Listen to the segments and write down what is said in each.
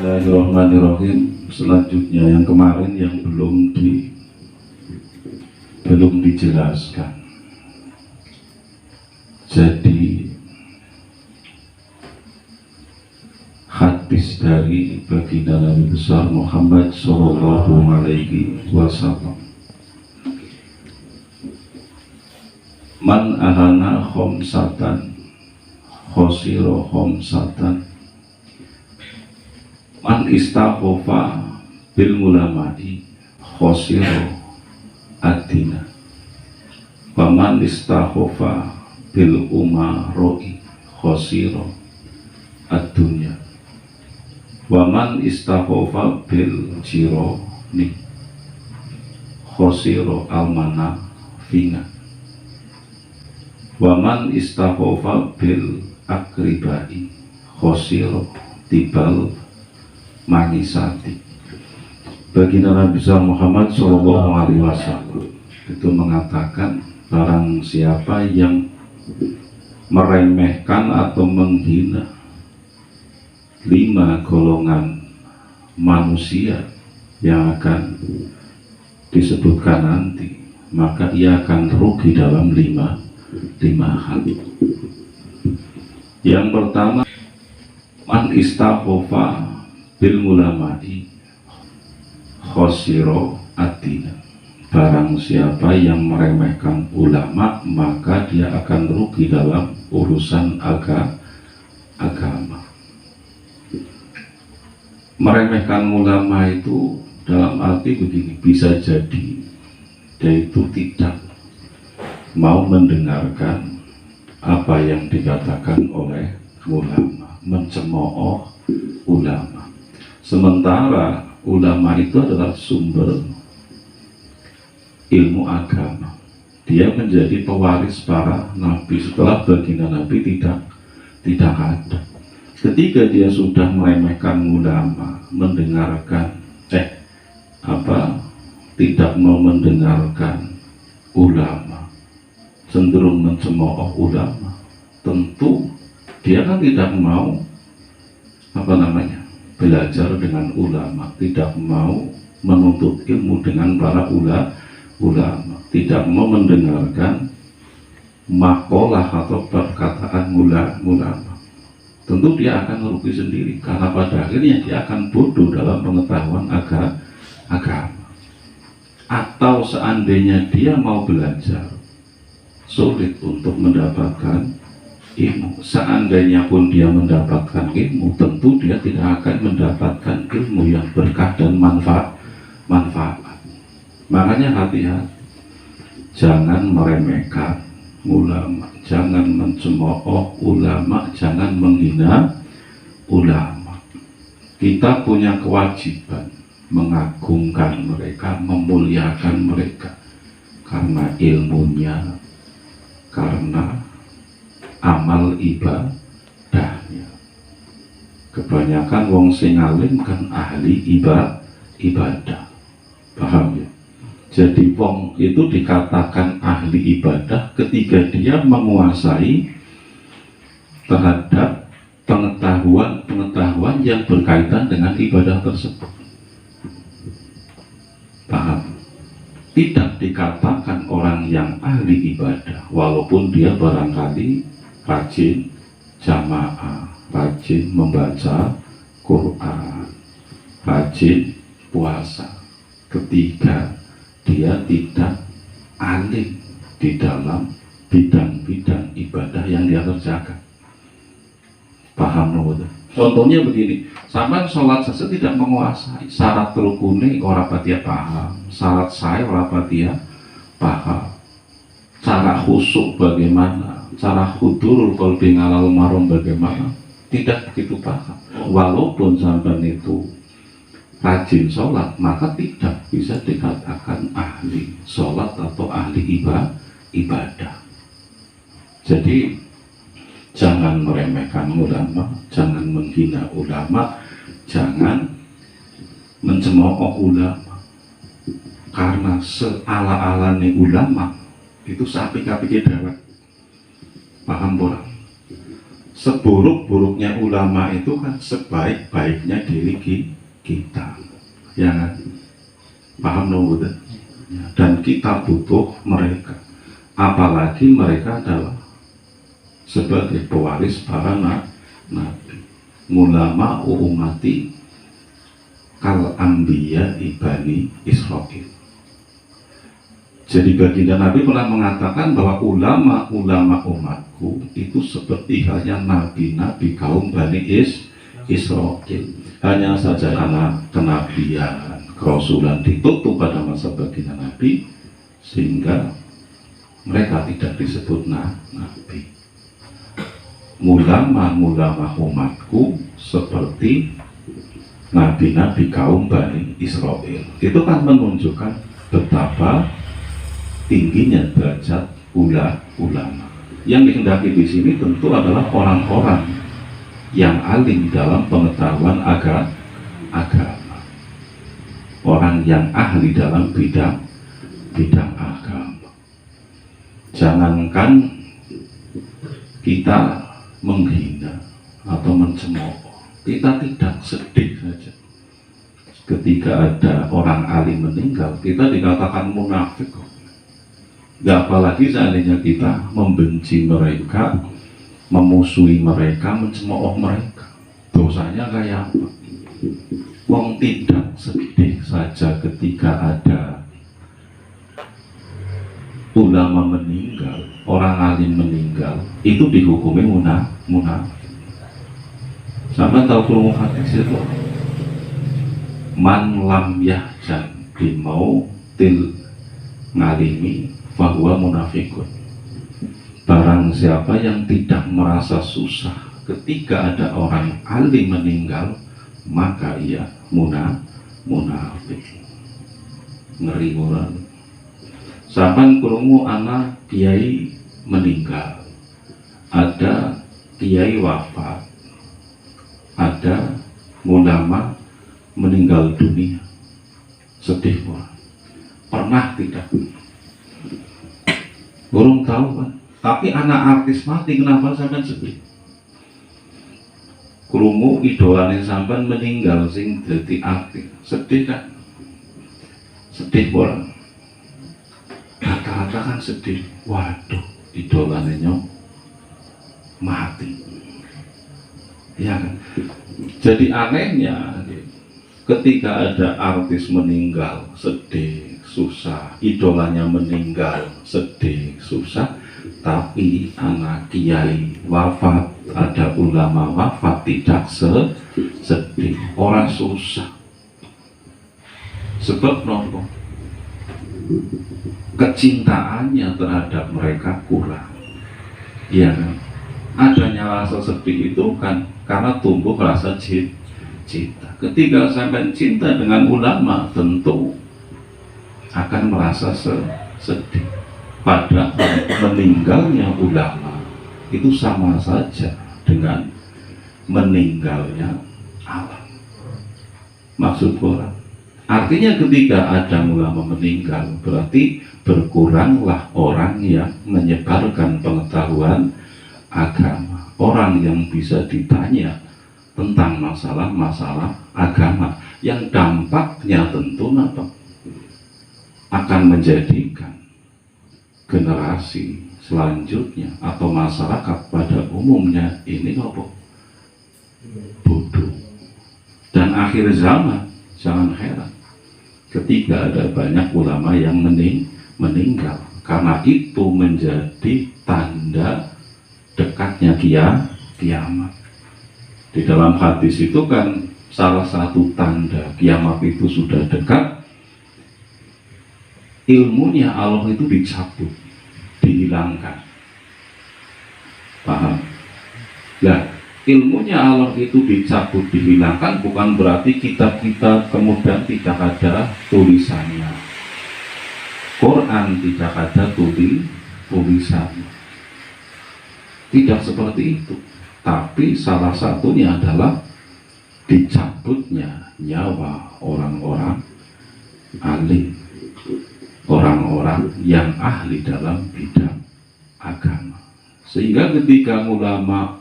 Bismillahirrahmanirrahim. Selanjutnya yang kemarin yang belum dijelaskan. Jadi hadis dari baginda Nabi besar Muhammad Sallallahu Alaihi Wasallam. Man ahana khomsatan khosiro khomsatan. Man istakhofa bil mulamai khosiro adina. Waman istakhofa bil umaroi khosiro ad-dunya. Waman istakhofa bil jironi khosiro almana fina. Waman istakhofa bil akribai khosiro tibal manisati. Baginda Nabi Muhammad Sallallahu Alaihi Wasallam itu mengatakan, barang siapa yang meremehkan atau menghina 5 golongan manusia yang akan disebutkan nanti, maka ia akan rugi dalam 5 hal. Yang pertama, man istakhofa bil mulamai khosiro adina. Barang siapa yang meremehkan ulama, maka dia akan rugi dalam urusan agama. Meremehkan ulama itu dalam arti begini, bisa jadi dia itu tidak mau mendengarkan apa yang dikatakan oleh ulama, mencemooh ulama. Sementara ulama itu adalah sumber ilmu agama. Dia menjadi pewaris para nabi setelah baginda Nabi tidak ada. Ketika dia sudah meremehkan ulama, tidak mau mendengarkan ulama, cenderung mencemooh ulama, tentu dia kan tidak mau belajar dengan ulama, tidak mau menuntut ilmu dengan para ulama, tidak mau mendengarkan makalah atau perkataan ulama. Tentu dia akan merugi sendiri, karena pada akhirnya dia akan bodoh dalam pengetahuan agama. Atau seandainya dia mau belajar, sulit untuk mendapatkan ilmu. Seandainya pun dia mendapatkan ilmu, tentu dia tidak akan mendapatkan ilmu yang berkah dan manfaat. Makanya hati-hati, jangan meremehkan ulama, jangan mencemooh ulama, jangan menghina ulama. Kita punya kewajiban mengagungkan mereka, memuliakan mereka karena ilmunya, karena amal ibadahnya. Kebanyakan wong sing alim kan ahli ibadah. Paham ya? Jadi wong itu dikatakan ahli ibadah ketika dia menguasai terhadap pengetahuan yang berkaitan dengan ibadah tersebut. Paham? Tidak dikatakan orang yang ahli ibadah walaupun dia barangkali rajin jamaah, rajin membaca Quran, rajin puasa, ketika dia tidak alim di dalam bidang-bidang ibadah yang dia kerjakan. Paham betul? Contohnya begini, sampai sholat saja tidak menguasai, syarat rukune ora patia paham, syarat saya ora patia paham, cara khusyuk bagaimana, cara hudurul qalbi ngalal marom bagaimana, tidak begitu paham. Walaupun sampai itu rajin sholat, maka tidak bisa dikatakan ahli sholat atau ahli ibadah. Jadi jangan meremehkan ulama, jangan menghina ulama, jangan mencemooh ulama. Karena seala-alane ulama itu sapi-sapi dewek. Paham bola? seburuk-buruknya ulama itu kan sebaik-baiknya diri kita, ya kan? Paham dong, betul? Dan kita butuh mereka, apalagi mereka adalah sebagai pewaris para nabi. Ulama umati kal anbiya ibani Israil. Jadi baginda Nabi pernah mengatakan bahwa ulama-ulama umatku itu seperti halnya nabi-nabi kaum Bani Israil. Hanya saja karena kenabian, kerasulan ditutup pada masa baginda Nabi, sehingga mereka tidak disebut nabi. Ulama-ulama umatku seperti nabi-nabi kaum Bani Israil. Itu kan menunjukkan betapa tingginya derajat ulama. Yang dikehendaki di sini tentu adalah orang-orang yang alim dalam pengetahuan agama, orang yang ahli dalam bidang agama. Jangankan kita menghina atau mencemooh, kita tidak sedih saja ketika ada orang alim meninggal, kita dikatakan munafik. Gak apalagi seandainya kita membenci mereka, memusuhi mereka, mencemooh mereka, dosanya kayak apa? Wong tidak sedih saja ketika ada ulama meninggal, orang alim meninggal, itu dihukumi munafik. Sampai tahu kurung hadis itu, man lam yahjan bimautil ngalimi fahuwa munafikun. Barang siapa yang tidak merasa susah ketika ada orang alim meninggal, maka ia munafik. Ngeri orang. Sampai kurungu anak kiai meninggal, ada kiai wafat, ada ulama meninggal dunia, sedih orang. Pernah tidak? Burung tahu kan? Tapi anak artis mati, kenapa sampai sedih? Krungu idolane sampai meninggal sing dadi artis, sedih kan? Sedih orang. Kata-kata kan sedih. Waduh, idolane mati. Ya kan? Jadi anehnya ketika ada artis meninggal, sedih, susah, idolanya meninggal, sedih, susah, tapi anak kiai wafat, ada ulama wafat, tidak sedih, orang susah. Sebab nopo kecintaannya terhadap mereka kurang, ya kan? Adanya rasa sedih itu kan karena tumbuh rasa cinta. Ketika sampai cinta dengan ulama, tentu akan merasa sedih. Padahal meninggalnya ulama itu sama saja dengan meninggalnya alam. Maksud orang, artinya ketika ada ulama meninggal, berarti berkuranglah orang yang menyebarkan pengetahuan agama, orang yang bisa ditanya tentang masalah-masalah agama, yang dampaknya tentu akan menjadikan generasi selanjutnya atau masyarakat pada umumnya ini bodoh. Dan akhir zaman, jangan heran ketika ada banyak ulama yang meninggal, karena itu menjadi tanda dekatnya kiamat. Di dalam hadis itu kan salah satu tanda kiamat itu sudah dekat, ilmunya Allah itu dicabut, dihilangkan. Paham? Nah, ilmunya Allah itu dicabut, dihilangkan, bukan berarti kitab-kitab kemudian tidak ada tulisannya. Quran tidak ada tulisannya. Tidak seperti itu. Tapi salah satunya adalah dicabutnya nyawa orang-orang alim, orang-orang yang ahli dalam bidang agama. Sehingga ketika ulama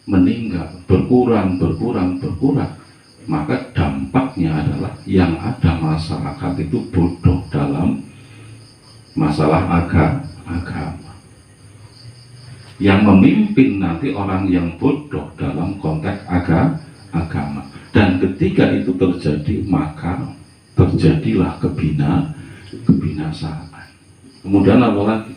meninggal, berkurang, maka dampaknya adalah yang ada masyarakat itu bodoh dalam masalah agama. Yang memimpin nanti orang yang bodoh dalam konteks agama. Dan ketika itu terjadi, maka terjadilah kebinasaan. Kemudian apa lagi?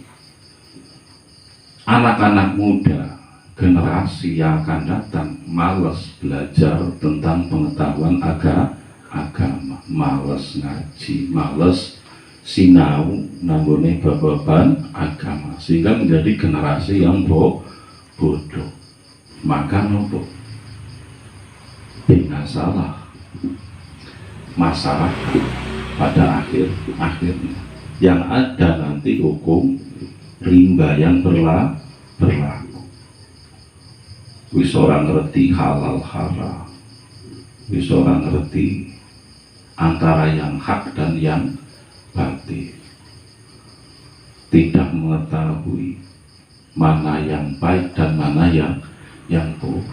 Anak-anak muda, generasi yang akan datang malas belajar tentang pengetahuan agama, malas ngaji, malas sinau nanggone bababan agama, sehingga menjadi generasi yang bodoh. Maka nopo binasalah masyarakat pada akhirnya. Yang ada nanti hukum rimba yang berlaku. Wis ora ngerti halal haram, wis ora ngerti antara yang hak dan yang batil, tidak mengetahui mana yang baik dan mana yang buruk.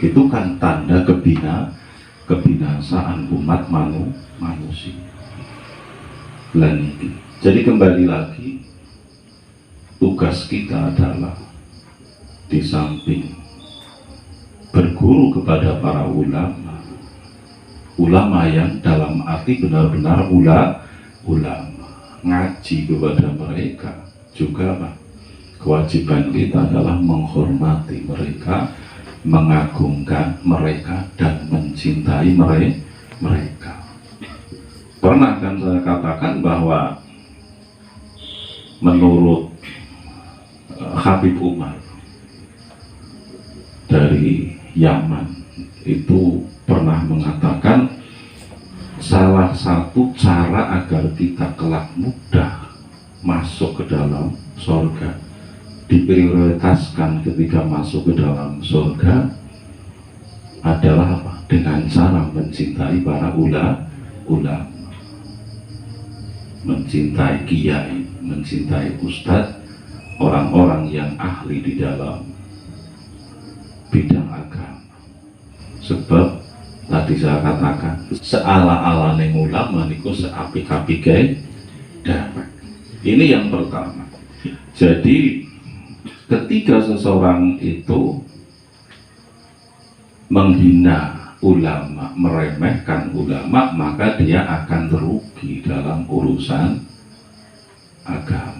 Itu kan tanda kebinasaan umat manusia. Jadi kembali lagi, tugas kita adalah di samping berguru kepada para ulama yang dalam arti benar-benar ulama, ngaji kepada mereka, juga kewajiban kita adalah menghormati mereka, mengagungkan mereka, dan mencintai mereka. Pernah kan saya katakan bahwa menurut Habib Umar dari Yaman itu pernah mengatakan salah satu cara agar kita kelak mudah masuk ke dalam surga, diprioritaskan ketika masuk ke dalam surga adalah apa? Dengan cara mencintai para ulama, mencintai kiai, mencintai ustadz, orang-orang yang ahli di dalam bidang agama. Sebab tadi saya katakan seala-alane ulama niku seapik-apike dewek. Ini yang pertama. Jadi ketika seseorang itu menghina ulama, meremehkan ulama, maka dia akan rugi dalam urusan agama.